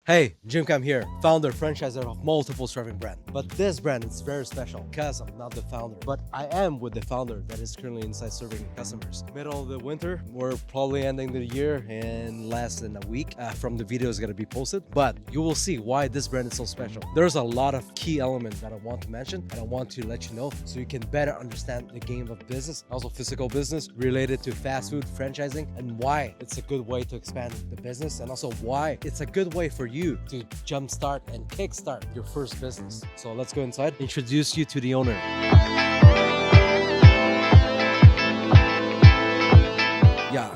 Hey, Jim Cam here, founder, franchiser of multiple serving brand. But this brand is very special because I'm not the founder, but I am with the founder that is currently inside serving customers. Middle of the winter, we're probably ending the year in less than a week from the video is gonna be posted, but you will see why this brand is so special. There's a lot of key elements that I want to mention and I want to let you know so you can better understand the game of business, also physical business related to fast food franchising and why it's a good way to expand the business and also why it's a good way for you to jumpstart and kickstart your first business. So let's go inside, introduce you to the owner. Yeah,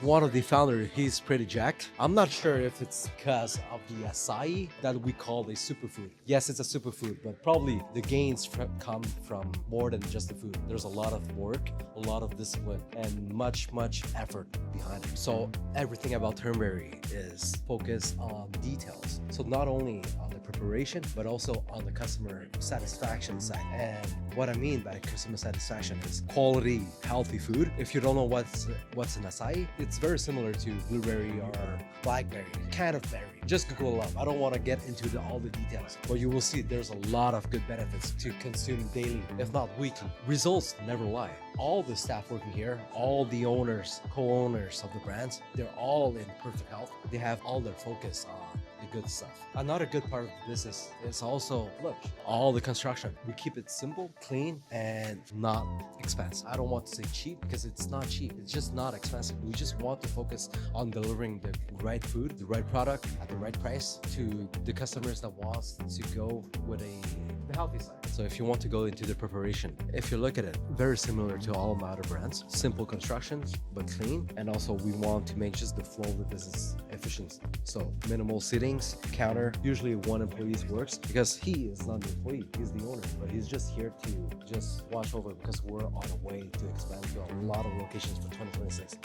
one of the founders, he's pretty jacked. I'm not sure if it's because of the acai that we call a superfood. Yes, it's a superfood, but probably the gains come from more than just the food. There's a lot of work, a lot of discipline, and much effort behind it. So everything about Turnberry is focused on details. So not only on the preparation, but also on the customer satisfaction side. And what I mean by customer satisfaction is quality, healthy food. If you don't know what's an acai, it's very similar to blueberry or blackberry, kind of berry. Just Google it up. I don't want to get into all the details, but you will see there's a lot of good benefits to consuming daily, if not weekly. Results never lie. All the staff working here, all the owners, co-owners of the brands, they're all in perfect health. They have all their focus on the good stuff. Another good part of the business is also, look, all the construction. We keep it simple, clean, and not expensive. I don't want to say cheap because it's not cheap. It's just not expensive. We just want to focus on delivering the right food, the right product at the right price to the customers that wants to go with the healthy side. So if you want to go into the preparation, if you look at it, very similar to all of my other brands, simple constructions, but clean. And also we want to make just the flow of the business efficient. So minimal sittings, counter, usually one employee works because he is not the employee, he's the owner, but he's just here to just watch over because we're on a way to expand to a lot of locations for 2026.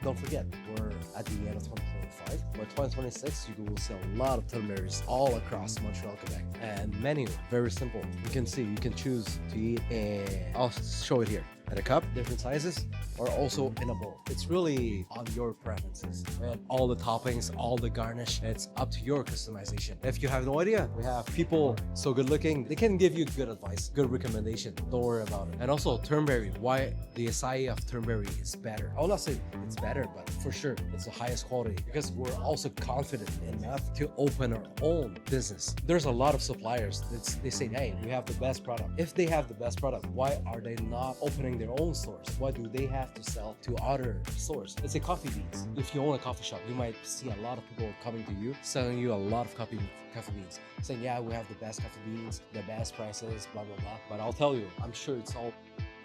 Don't forget, we're at the end of 2025, but 2026, you will see a lot of Turnberries all across Montreal, Quebec. And menu, very simple. You can see, you can choose to eat, and I'll show it here. At a cup, different sizes, or also in a bowl. It's really on your preferences. And all the toppings, all the garnish, it's up to your customization. If you have no idea, we have people so good looking, they can give you good advice, good recommendation. Don't worry about it. And also Turnberry, why the acai of Turnberry is better. I will not say it's better, but for sure it's the highest quality because we're also confident enough to open our own business. There's a lot of suppliers that they say, hey, we have the best product. If they have the best product, why are they not opening their own stores? Why do they have to sell to other stores? Let's say coffee beans. If you own a coffee shop, you might see a lot of people coming to you, selling you a lot of coffee beans, saying, yeah, we have the best coffee beans, the best prices, blah, blah, blah. But I'll tell you, I'm sure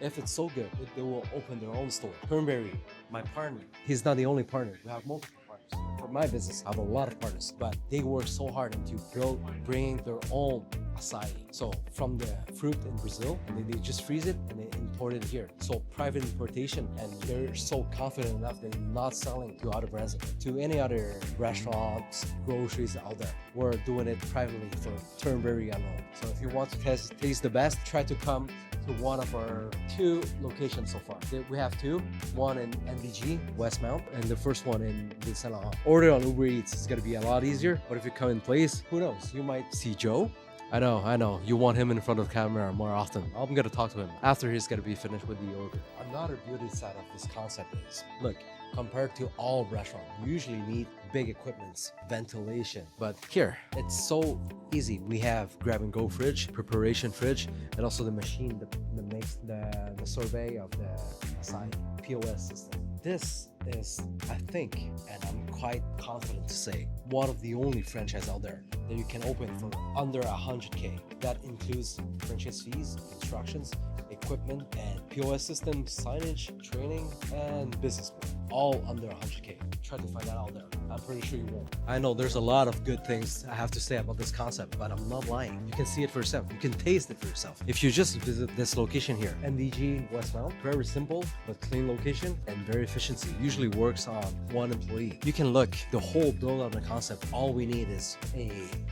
if it's so good, they will open their own store. Turnberry, my partner, he's not the only partner. We have multiple partners. For my business, I have a lot of partners, but they work so hard into bringing their own acai. So from the fruit in Brazil, and they just freeze it and they import it here. So private importation, and they're so confident enough they're not selling to other brands, to any other restaurants, groceries out there. We're doing it privately for Turnberry alone. So if you want to taste the best, try to come to one of our 2 locations so far. We have 2, one in NDG, Westmount, and the first one in the Saint Laurent. Order on Uber Eats is gonna be a lot easier, but if you come in place, who knows? You might see Joe. I know. You want him in front of the camera more often. I'm gonna talk to him after he's gonna be finished with the order. Another beauty side of this concept is, look, compared to all restaurants, you usually need big equipments, ventilation. But here, it's so easy. We have grab-and-go fridge, preparation fridge, and also the machine that makes the survey of the acai POS system. This is, I think, and I'm quite confident to say, one of the only franchise out there that you can open for under 100K. That includes franchise fees, instructions, equipment, and POS system, signage, training, and business plan, all under 100K. Try to find that out there. I'm pretty sure you won't. I know there's a lot of good things I have to say about this concept, but I'm not lying. You can see it for yourself. You can taste it for yourself. If you just visit this location here, NDG Westmount, very simple but clean location and very efficiency. Usually works on one employee. You can look the whole build on the concept. All we need is a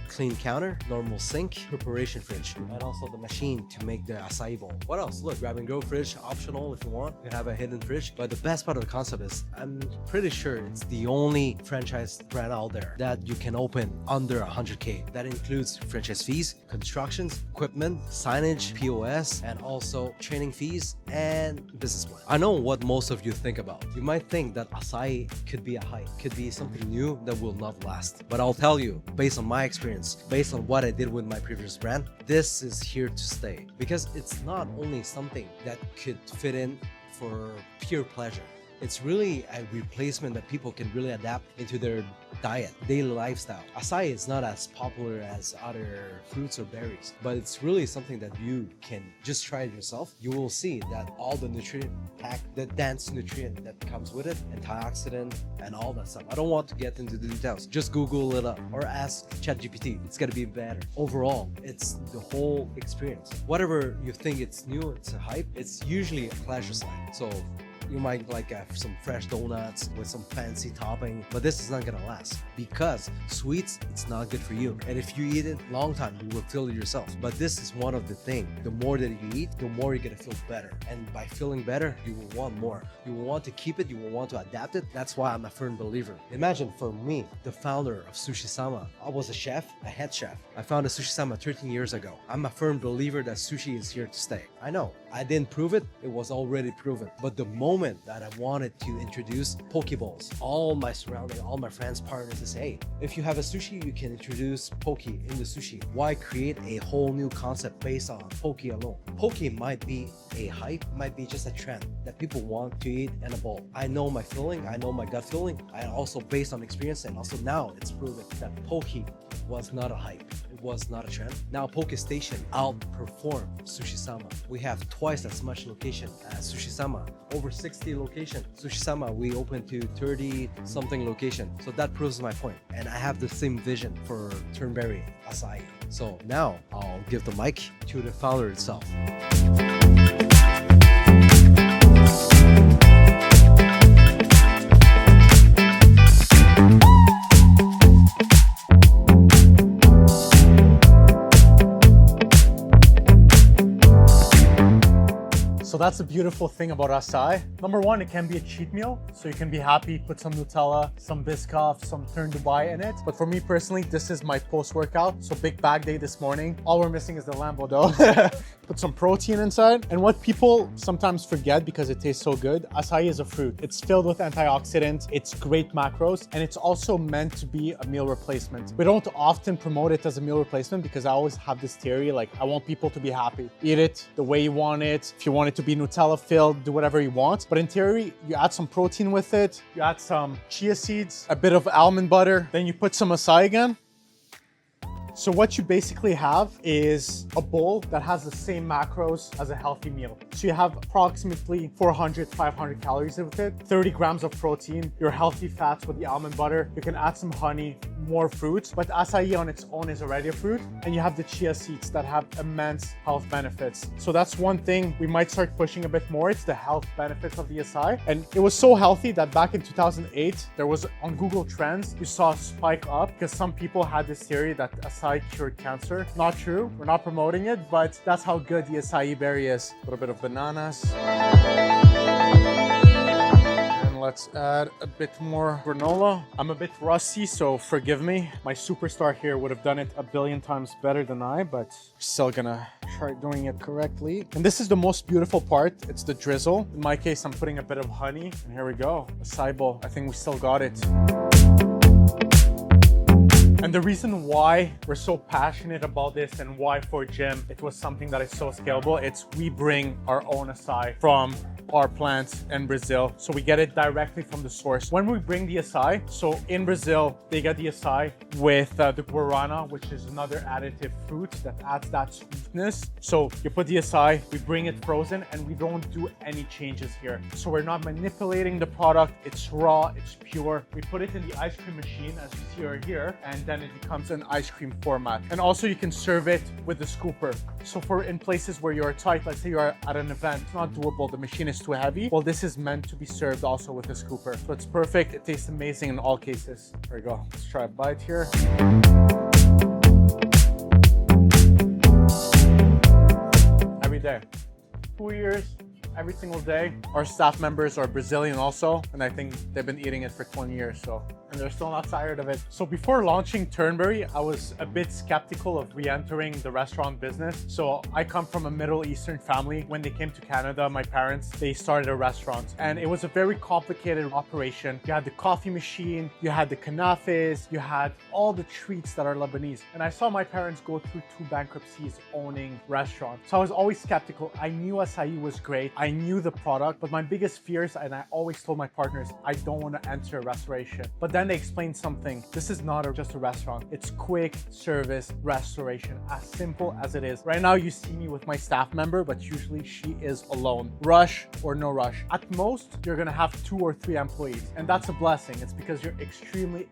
clean counter, normal sink, preparation fridge, and also the machine to make the acai bowl. What else? Look, grab and go fridge, optional if you want. You can have a hidden fridge. But the best part of the concept is I'm pretty sure it's the only franchise brand out there that you can open under 100K. That includes franchise fees, constructions, equipment, signage, POS, and also training fees and business plan. I know what most of you think about. You might think that acai could be a hype, could be something new that will not last. But I'll tell you, based on my experience, based on what I did with my previous brand, this is here to stay. Because it's not only something that could fit in for pure pleasure. It's really a replacement that people can really adapt into their diet, daily lifestyle. Acai is not as popular as other fruits or berries, but it's really something that you can just try it yourself. You will see that all the nutrient pack, the dense nutrient that comes with it, antioxidant and all that stuff. I don't want to get into the details. Just Google it up or ask ChatGPT. It's gonna be better. Overall, it's the whole experience. Whatever you think it's new, it's a hype, it's usually a pleasure side. So you might like some fresh donuts with some fancy topping, but this is not gonna last because sweets, it's not good for you. And if you eat it long time, you will feel it yourself. But this is one of the things. The more that you eat, the more you're gonna feel better. And by feeling better, you will want more. You will want to keep it, you will want to adapt it. That's why I'm a firm believer. Imagine for me, the founder of Sushi Sama, I was a chef, a head chef. I founded Sushi Sama 13 years ago. I'm a firm believer that sushi is here to stay. I know, I didn't prove it, it was already proven. But the moment that I wanted to introduce pokeballs, all my surrounding, all my friends, partners say, hey, if you have a sushi, you can introduce poke in the sushi. Why create a whole new concept based on poke alone? Poke might be a hype, might be just a trend that people want to eat in a bowl. I know my feeling, I know my gut feeling. I also based on experience, and also now it's proven that poke was not a hype. It was not a trend. Now Poke Station outperformed Sushi Sama. We have twice as much location as Sushi Sama. Over 60 location. Sushi Sama, we opened to 30 something location. So that proves my point. And I have the same vision for Turnberry acai. So now I'll give the mic to the founder itself. So that's the beautiful thing about acai. Number one, it can be a cheat meal. So you can be happy, put some Nutella, some Biscoff, some Turnberry in it. But for me personally, this is my post-workout. So big bag day this morning. All we're missing is the Lambo though. Put some protein inside. And what people sometimes forget because it tastes so good, acai is a fruit. It's filled with antioxidants, it's great macros, and it's also meant to be a meal replacement. We don't often promote it as a meal replacement because I always have this theory, like I want people to be happy. Eat it the way you want it. If you want it to be Nutella filled, do whatever you want. But in theory, you add some protein with it, you add some chia seeds, a bit of almond butter, then you put some acai again. So what you basically have is a bowl that has the same macros as a healthy meal. So you have approximately 400, 500 calories with it, 30 grams of protein, your healthy fats with the almond butter. You can add some honey, more fruits, but acai on its own is already a fruit. And you have the chia seeds that have immense health benefits. So that's one thing we might start pushing a bit more. It's the health benefits of the acai. And it was so healthy that back in 2008, there was on Google Trends, you saw a spike up because some people had this theory that acai cured cancer. Not true, we're not promoting it, but that's how good the acai berry is. A little bit of bananas. And let's add a bit more granola. I'm a bit rusty, so forgive me. My superstar here would have done it a billion times better than I, but still gonna try doing it correctly. And this is the most beautiful part. It's the drizzle. In my case, I'm putting a bit of honey, and here we go. Acai bowl. I think we still got it. And the reason why we're so passionate about this and why for Jim, it was something that is so scalable, it's we bring our own acai from our plants in Brazil. So we get it directly from the source. When we bring the acai, so in Brazil, they get the acai with the guarana, which is another additive fruit that adds that sweetness. So you put the acai, we bring it frozen, and we don't do any changes here. So we're not manipulating the product. It's raw, it's pure. We put it in the ice cream machine, as you see right here, and then it becomes an ice cream format. And also you can serve it with the scooper. So for in places where you're tight, let's say you're at an event, it's not doable, the machine is too heavy. Well, this is meant to be served also with a scooper. So it's perfect, it tastes amazing in all cases. There we go, let's try a bite here. Every day, 2 years, every single day. Our staff members are Brazilian also, and I think they've been eating it for 20 years, and they're still not tired of it. So before launching Turnberry, I was a bit skeptical of re-entering the restaurant business. So I come from a Middle Eastern family. When they came to Canada, my parents, they started a restaurant, and it was a very complicated operation. You had the coffee machine, you had the kanafes, you had all the treats that are Lebanese. And I saw my parents go through 2 bankruptcies owning restaurants. So I was always skeptical. I knew acai was great. I knew the product, but my biggest fears, and I always told my partners, I don't want to enter restoration. But then they explained something. This is not just a restaurant. It's quick service restoration, as simple as it is. Right now you see me with my staff member, but usually she is alone. Rush or no rush. At most, you're gonna have 2 or 3 employees, and that's a blessing. It's because you're extremely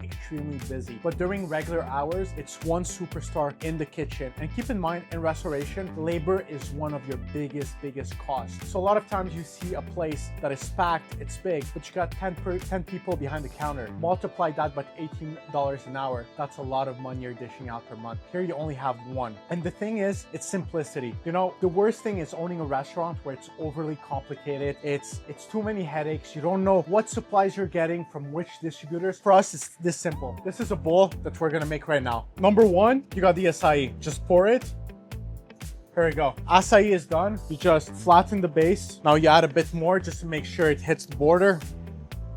busy. But during regular hours, it's 1 superstar in the kitchen. And keep in mind, in restoration, labor is one of your biggest costs. So a lot of times you see a place that is packed, it's big, but you got 10 people behind the counter. Multiply that by $18 an hour. That's a lot of money you're dishing out per month. Here you only have 1. And the thing is, it's simplicity. You know, the worst thing is owning a restaurant where it's overly complicated. It's too many headaches. You don't know what supplies you're getting from which distributors. For us, it's this simple. This is a bowl that we're gonna make right now. Number 1, you got the acai. Just pour it. Here we go. Acai is done. You just flatten the base. Now you add a bit more just to make sure it hits the border.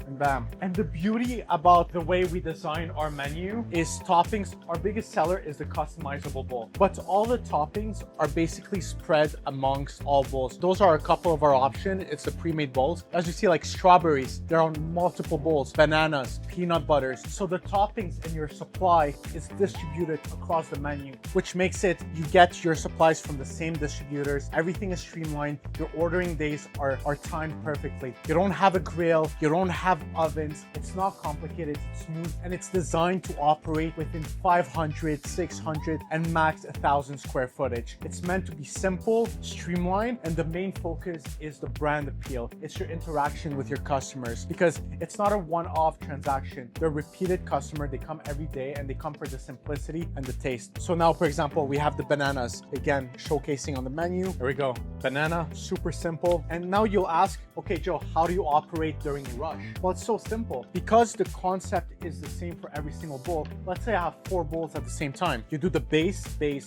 And bam. And the beauty about the way we design our menu is toppings. Our biggest seller is the customizable bowl, but all the toppings are basically spread amongst all bowls. Those are a couple of our options. It's the pre-made bowls. As you see, like strawberries, they're on multiple bowls, bananas, peanut butters. So the toppings in your supply is distributed across the menu, which makes it, you get your supplies from the same distributors. Everything is streamlined. Your ordering days are timed perfectly. You don't have a grill. You don't have ovens. It's not complicated, it's smooth, and it's designed to operate within 500, 600, and max 1,000 square footage. It's meant to be simple, streamlined, and the main focus is the brand appeal. It's your interaction with your customers, because it's not a one-off transaction. They're a repeated customer. They come every day, and they come for the simplicity and the taste. So now, for example, we have the bananas, again, showcasing on the menu. There we go. Banana, super simple. And now you'll ask, okay, Joe, how do you operate during rush? Well, it's so simple. Because the concept is the same for every single bowl, let's say I have 4 bowls at the same time. You do the base. You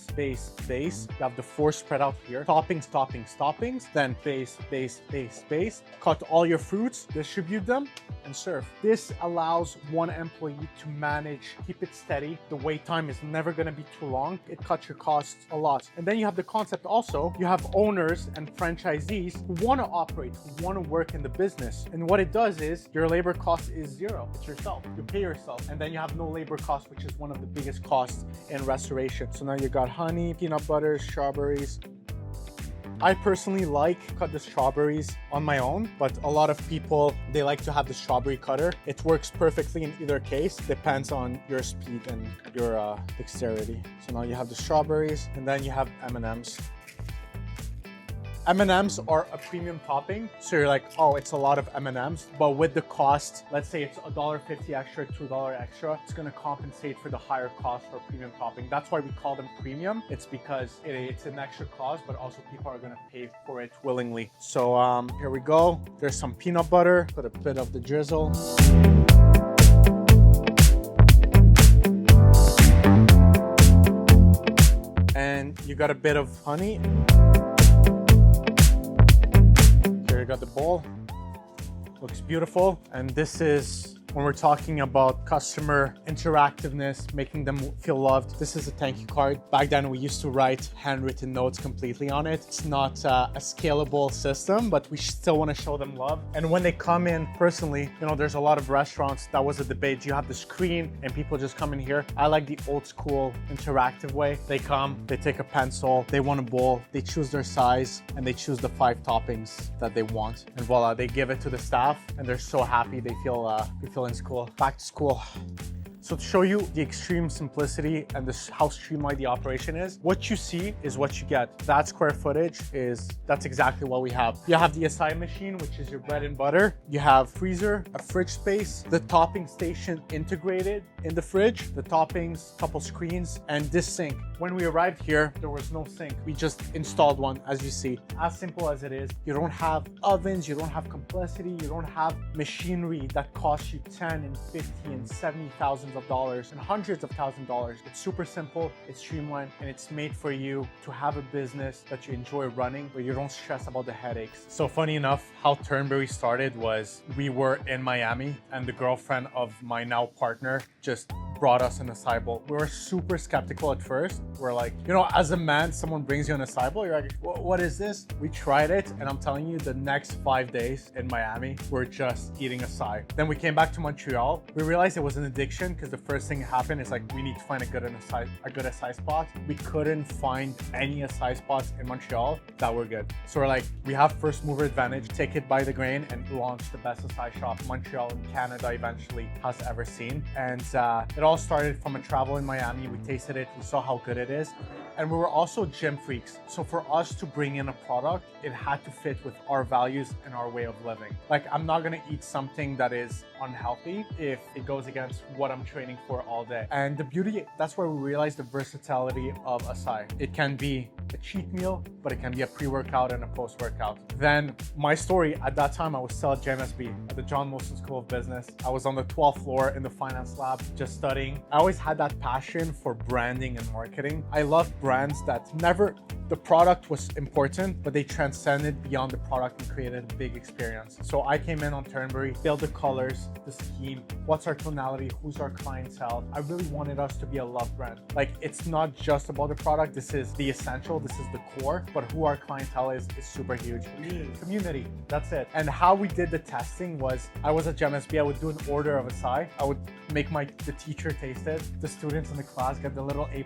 have the 4 spread out here. Toppings, then base. Cut all your fruits, distribute them, and serve. This allows 1 employee to manage, keep it steady. The wait time is never gonna be too long. It cuts your costs a lot. And then you have the concept also, you have owners and franchisees who wanna operate, who wanna work in the business. And what it does is, your labor cost is 0. It's yourself. You pay yourself. And then you have no labor cost, which is one of the biggest costs in restoration. So now you got honey, peanut butter, strawberries. I personally cut the strawberries on my own, but a lot of people, they like to have the strawberry cutter. It works perfectly in either case. Depends on your speed and your dexterity. So now you have the strawberries, and then you have M&Ms. M&Ms are a premium topping. So you're like, oh, it's a lot of M&Ms, but with the cost, let's say it's $1.50 extra, $2 extra, it's gonna compensate for the higher cost for premium topping. That's why we call them premium. It's because it's an extra cost, but also people are gonna pay for it willingly. So here we go. There's some peanut butter, put a bit of the drizzle. And you got a bit of honey. Got the bowl, looks beautiful. And this is when we're talking about customer interactiveness, making them feel loved. This is a thank you card. Back then we used to write handwritten notes completely on it. It's not a scalable system, but we still want to show them love. And when they come in personally, you know, there's a lot of restaurants, that was a debate. You have the screen and people just come in here. I like the old school interactive way. They come, they take a pencil, they want a bowl, they choose their size, and they choose the 5 toppings that they want. And voila, they give it to the staff and they're so happy. They feel in school. Back to school. So to show you the extreme simplicity and how streamlined the operation is, what you see is what you get. That square footage that's exactly what we have. You have the acai machine, which is your bread and butter. You have freezer, a fridge space, the topping station integrated in the fridge, the toppings, couple screens, and this sink. When we arrived here, there was no sink. We just installed one, as you see. As simple as it is. You don't have ovens, you don't have complexity, you don't have machinery that costs you 10 and 50 and 70 thousands of dollars and hundreds of thousands of dollars. It's super simple, it's streamlined, and it's made for you to have a business that you enjoy running, where you don't stress about the headaches. So funny enough, how Turnberry started was we were in Miami and the girlfriend of my now partner just brought us an acai bowl. We were super skeptical at first. We're like, you know, as a man, someone brings you an acai bowl, you're like, what is this? We tried it, and I'm telling you, the next 5 days in Miami, we're just eating acai. Then we came back to Montreal. We realized it was an addiction because the first thing happened is like, we need to find a good acai spot. We couldn't find any acai spots in Montreal that were good. So we're like, we have first mover advantage, take it by the grain, and launch the best acai shop Montreal and Canada eventually has ever seen. And it all started from a travel in Miami. We tasted it, we saw how good it is. And we were also gym freaks. So for us to bring in a product, it had to fit with our values and our way of living. Like, I'm not gonna eat something that is unhealthy if it goes against what I'm training for all day. And the beauty, that's where we realized the versatility of acai. It can be a cheat meal, but it can be a pre-workout and a post-workout. Then my story, at that time, I was still at JMSB, at the John Molson School of Business. I was on the 12th floor in the finance lab, just studying. I always had that passion for branding and marketing. I love brands that the product was important, but they transcended beyond the product and created a big experience. So I came in on Turnberry, built the colors, the scheme, what's our tonality, who's our clientele. I really wanted us to be a love brand. Like, it's not just about the product, this is the essential, this is the core, but who our clientele is super huge. Community, that's it. And how we did the testing was, I was at JMSB, I would do an order of acai, I would make the teacher taste it, the students in the class get the little A+,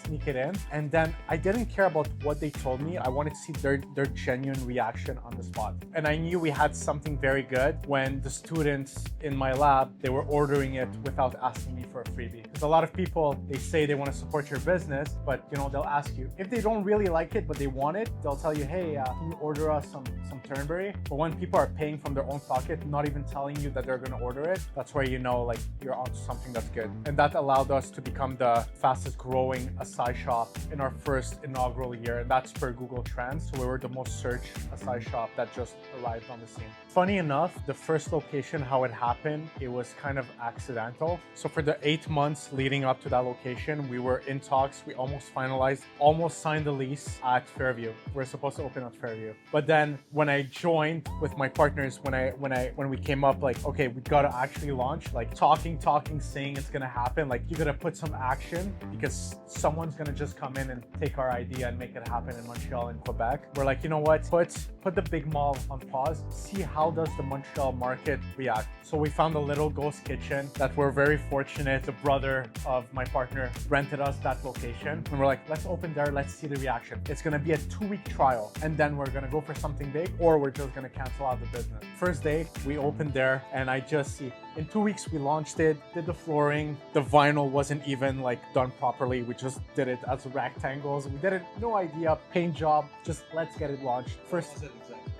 sneak it in, and then I didn't care about what they told me. I wanted to see their genuine reaction on the spot. And I knew we had something very good when the students in my lab, they were ordering it without asking me for a freebie. Because a lot of people, they say they want to support your business, but you know, they'll ask you. If they don't really like it, but they want it, they'll tell you, hey, can you order us some Turnberry? But when people are paying from their own pocket, not even telling you that they're going to order it, that's where you know, like, you're onto something that's good. And that allowed us to become the fastest growing acai shop in our first inaugural year. And that's per Google Trends. So we were the most searched acai shop that just arrived on the scene. Funny enough, the first location, how it happened, it was kind of accidental. So for the 8 months leading up to that location, we were in talks. We almost finalized, almost signed the lease at Fairview. We're supposed to open at Fairview. But then when I joined with my partners, when we came up, like, okay, we gotta actually launch, like talking, saying it's gonna happen. Like, you gotta put some action because someone's gonna just come in and take our idea and make it happen in Montreal and Quebec. We're like, you know what? Put the big mall on pause. See how does the Montreal market react. So we found a little ghost kitchen that we're very fortunate. The brother of my partner rented us that location. And we're like, let's open there. Let's see the reaction. It's going to be a 2-week trial. And then we're going to go for something big, or we're just going to cancel out the business. First day, we opened there, and I just see in 2 weeks, we launched it, did the flooring. The vinyl wasn't even like done properly. We just did it as rectangles. We did it, no idea, paint job, just let's get it launched.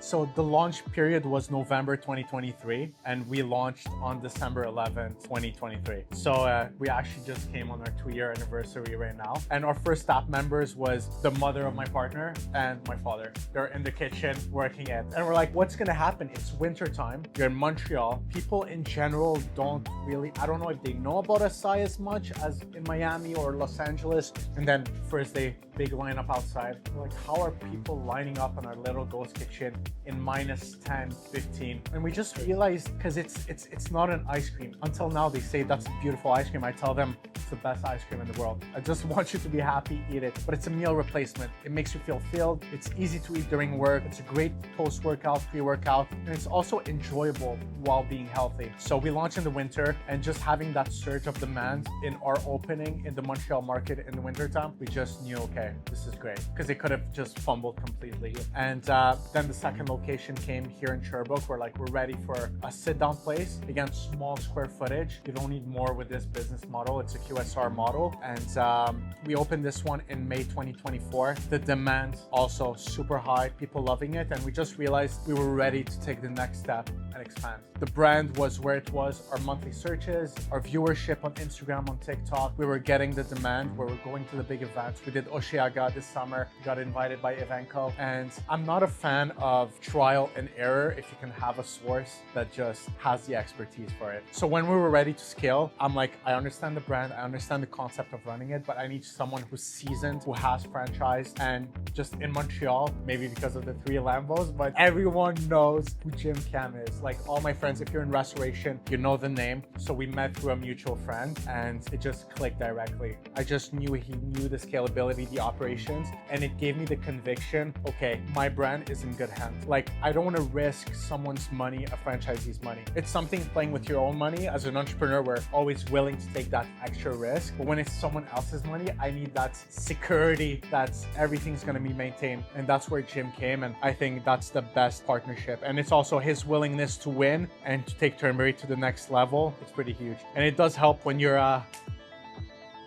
So the launch period was November 2023, and we launched on December 11th, 2023. So we actually just came on our 2-year anniversary right now. And our first staff members was the mother of my partner and my father. They're in the kitchen working it. And we're like, what's gonna happen? It's winter time. You're in Montreal. People in general don't really, I don't know if they know about acai as much as in Miami or Los Angeles. And then first day, big lineup outside. We're like, how are people lining up in our little ghost kitchen in minus 10, 15? And we just realized, because it's not an ice cream. Until now, they say that's a beautiful ice cream. I tell them it's the best ice cream in the world. I just want you to be happy, eat it. But it's a meal replacement. It makes you feel filled. It's easy to eat during work. It's a great post-workout, pre-workout, and it's also enjoyable while being healthy. So we launched in the winter, and just having that surge of demand in our opening in the Montreal market in the wintertime, we just knew, okay, this is great, because it could have just fumbled completely. And then the second second location came here in Sherbrooke. We're like, we're ready for a sit-down place. Again, small square footage. You don't need more with this business model. It's a QSR model. And we opened this one in May 2024. The demand also super high, people loving it. And we just realized we were ready to take the next step and expand. The brand was where it was, our monthly searches, our viewership on Instagram, on TikTok. We were getting the demand. We were going to the big events. We did Oshiaga this summer. We got invited by Evenko. And I'm not a fan of trial and error if you can have a source that just has the expertise for it. So when we were ready to scale, I'm like, I understand the brand, I understand the concept of running it, but I need someone who's seasoned, who has franchised. And just in Montreal, maybe because of the 3 Lambos, but everyone knows who Jim Cam is. Like all my friends, if you're in restoration, you know the name. So we met through a mutual friend and it just clicked directly. I just knew he knew the scalability, the operations, and it gave me the conviction, okay, my brand is in good hands. Like I don't want to risk someone's money, a franchisee's money. It's something playing with your own money. As an entrepreneur, we're always willing to take that extra risk. But when it's someone else's money, I need that security that everything's going to be maintained. And that's where Jim came. And I think that's the best partnership. And it's also his willingness to win and to take Turnberry to the next level. It's pretty huge. And it does help when you're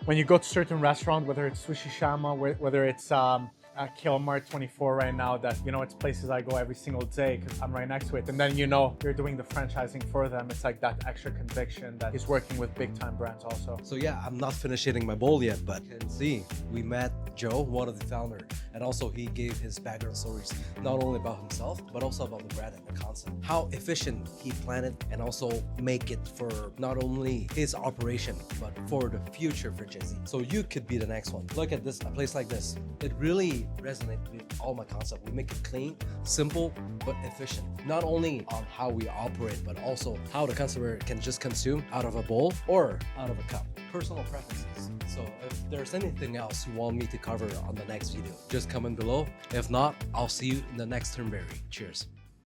when you go to certain restaurant, whether it's Sushi Shama, whether it's Kilmart 24 right now, that you know it's places I go every single day because I'm right next to it, and then you know you're doing the franchising for them. It's like that extra conviction that he's working with big time brands also. So yeah, I'm not finished eating my bowl yet, but you can see we met Joe, one of the founders, and also he gave his background stories, not only about himself, but also about the brand and the concept. How efficient he planned it and also make it for not only his operation, but for the future for Jay-Z. So you could be the next one. Look at this, a place like this. It really resonates with all my concept. We make it clean, simple, but efficient. Not only on how we operate, but also how the customer can just consume out of a bowl or out of a cup. Personal preferences. So if there's anything else you want me to cover on the next video, just comment below. If not, I'll see you in the next Turnberry. Cheers.